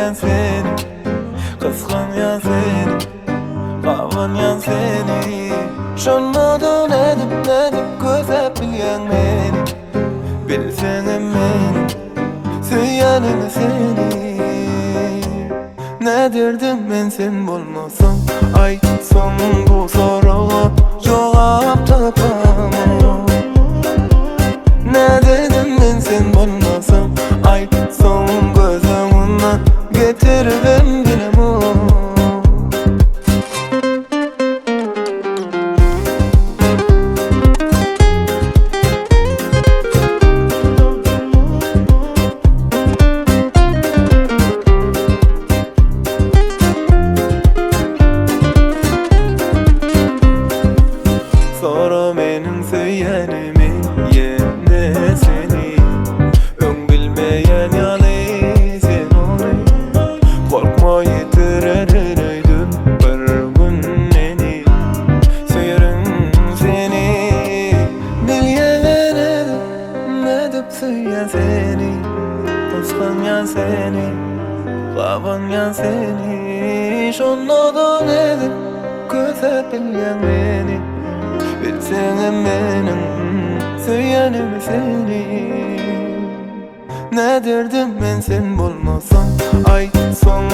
Sevýän seni, gysganýan seni, gawanýan seni. Şonmadan edip gözep bilýän meni, bilseňem meni, söýýänim seni. Nädirdim men sen bolmasam, ay son bu sorağa jogap tapamam. Nädirdim men sen bolmasam, ay son gözüňden getirdim bilemem. Sonra menin söýänimi ýene seni, öň bilmeýän ýaly sen oly. Korkma ýetirerin öýdüm bir gün meni, söýerim seni. Bilýän edip söýýän seni, gysganýan seni, gawanýan seni. Şondan edip gözep bilýän meni, bilseňem menin, söýýänim seni. Nädirdim men sen bolmasam, ay son